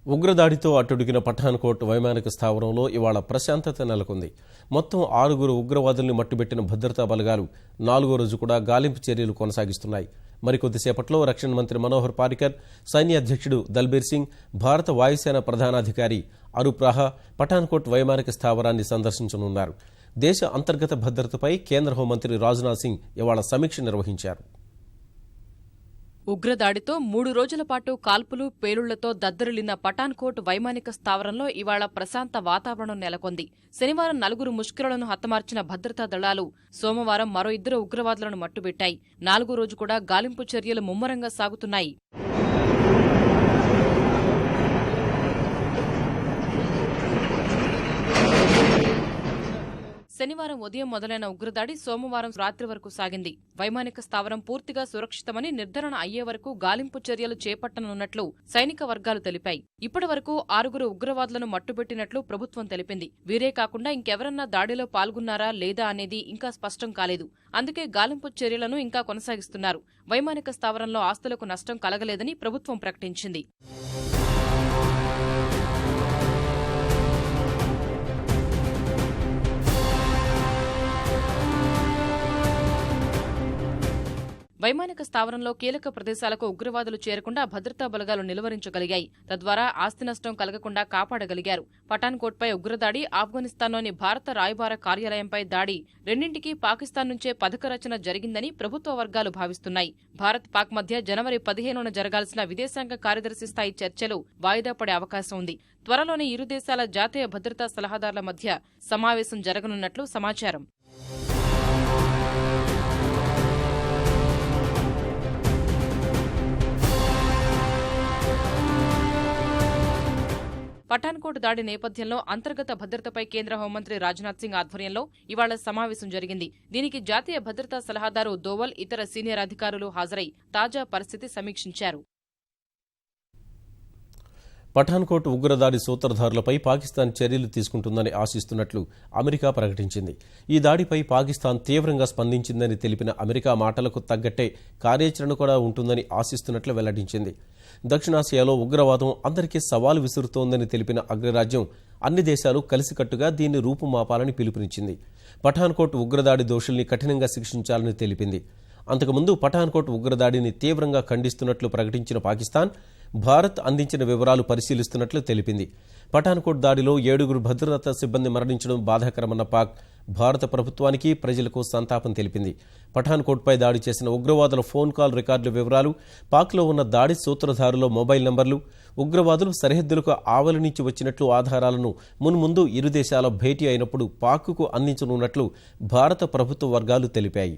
ఉగ్రదాడితో అట్టుడికిన పఠాన్కోట్ వైమానిక స్థావరంలో ఇవాళ ప్రశాంతత నెలకొంది. మొత్తం 6 ఉగ్రవాదుల్ని మట్టుబెట్టిన భద్రతా బలగాలు 4వ రోజు కూడా గాలింపు చర్యలు కొనసాగిస్తున్నాయి. మరికొద్దిసేపట్లో రక్షణ మంత్రి మనోహర్ పారికర్, సైన్య అధ్యక్షుడు దల్బీర్ సింగ్, భారత వాయుసేన ప్రధానాధికారి అరూప్ రాహా పఠాన్కోట్ వైమానిక స్థావరాన్ని సందర్శించనున్నారు. దేశ అంతర్గత భద్రతపై కేంద్ర హోంమంత్రి రాజ్నాథ్ సింగ్ ఇవాళ సమీక్ష నిర్వహించారు. ఉగ్రదాడితో 3 రోజుల పాటు కాల్పులు, పేలుళ్లతో దద్దరిల్లిన పఠాన్కోట్ వైమానిక స్థావరంలో ఇవాళ ప్రశాంత వాతావరణం నెలకొంది. శనివారం 4 ముష్కరులను హతమార్చిన భద్రతా దళాలు సోమవారం మరో 2 ఉగ్రవాదులను మట్టుబెట్టాయి. 4వ రోజు కూడా గాలింపు చర్యలు ముమ్మరంగా సాగుతున్నాయి. శనివారం ఉదయం మొదలైన ఉగ్రదాడి సోమవారం రాత్రి వరకు సాగింది. వైమానిక స్థావరం పూర్తిగా సురక్షితమని నిర్ధారణ అయ్యే వరకు గాలింపు చర్యలు చేపట్టనున్నట్లు సైనిక వర్గాలు తెలిపాయి. ఇప్పటి వరకు 6 ఉగ్రవాదులను మట్టుబెట్టినట్లు ప్రభుత్వం తెలిపింది. వీరే కాకుండా ఇంకెవరన్నా దాడిలో పాల్గొన్నారా లేదా అనేది ఇంకా స్పష్టం కాలేదు. అందుకే గాలింపు చర్యలను ఇంకా కొనసాగిస్తున్నారు. వైమానిక స్థావరంలో ఆస్తులకు నష్టం కలగలేదని ప్రభుత్వం ప్రకటించింది. వైమానిక స్థావరంలో కీలక ప్రదేశాలకు ఉగ్రవాదులు చేరకుండా భద్రతా బలగాలు నిలువరించగలిగాయి. తద్వారా ఆస్తి నష్టం కలగకుండా కాపాడగలిగారు. పఠాన్కోట్పై ఉగ్రదాడి, ఆఫ్ఘనిస్తాన్లోని భారత రాయబార కార్యాలయంపై దాడి రెండింటికీ పాకిస్తాన్ నుంచే పథకరచన జరిగిందని ప్రభుత్వ వర్గాలు భావిస్తున్నాయి. భారత్ పాక్ మధ్య జనవరి 15న జరగాల్సిన విదేశాంగ కార్యదర్శి స్థాయి చర్చలు వాయిదా పడే అవకాశం ఉంది. త్వరలోనే ఇరు దేశాల జాతీయ భద్రతా సలహాదారుల మధ్య సమావేశం జరగనున్నట్లు సమాచారం. పఠాన్కోట్ దాడి నేపథ్యంలో అంతర్గత భద్రతపై కేంద్ర హోంమంత్రి రాజ్నాథ్ సింగ్ ఆధ్వర్యంలో ఇవాళ సమావేశం జరిగింది. దీనికి జాతీయ భద్రతా సలహాదారు దోవల్, ఇతర సీనియర్ అధికారులు హాజరై తాజా పరిస్థితి సమీక్షించారు. పఠాన్కోట్ ఉగ్రదాడి సూత్రధారులపై పాకిస్తాన్ చర్యలు తీసుకుంటుందని ఆశిస్తున్నట్లు అమెరికా ప్రకటించింది. ఈ దాడిపై పాకిస్తాన్ తీవ్రంగా స్పందించిందని తెలిపిన అమెరికా మాటలకు తగ్గట్టే కార్యాచరణ కూడా ఉంటుందని ఆశిస్తున్నట్లు వెల్లడించింది. దక్షిణాసియాలో ఉగ్రవాదం అందరికీ సవాలు విసురుతోందని తెలిపిన అగ్రరాజ్యం అన్ని దేశాలు కలిసికట్టుగా దీన్ని రూపుమాపాలని పిలుపునిచ్చింది. పఠాన్కోట్ ఉగ్రదాడి దోషుల్ని కఠినంగా శిక్షించాలని తెలిపింది. అంతకుముందు పఠాన్కోట్ ఉగ్రదాడిని తీవ్రంగా ఖండిస్తున్నట్లు ప్రకటించిన పాకిస్తాన్ భారత్ అందించిన వివరాలు పరిశీలిస్తున్నట్లు తెలిపింది. పఠాన్కోట్ దాడిలో 7 భద్రతా సిబ్బంది మరణించడం బాధాకరమన్న పాక్ భారత ప్రభుత్వానికి, ప్రజలకు సంతాపం తెలిపింది. పఠాన్కోట్పై దాడి చేసిన ఉగ్రవాదుల ఫోన్ కాల్ రికార్డుల వివరాలు, పాక్లో ఉన్న దాడి సూత్రధారుల మొబైల్ నంబర్లు, ఉగ్రవాదులు సరిహద్దులకు ఆవలి నుంచి వచ్చినట్లు ఆధారాలను మున్ముందు ఇరు దేశాల భేటీ అయినప్పుడు పాక్కు అందించనున్నట్లు భారత ప్రభుత్వ వర్గాలు తెలిపాయి.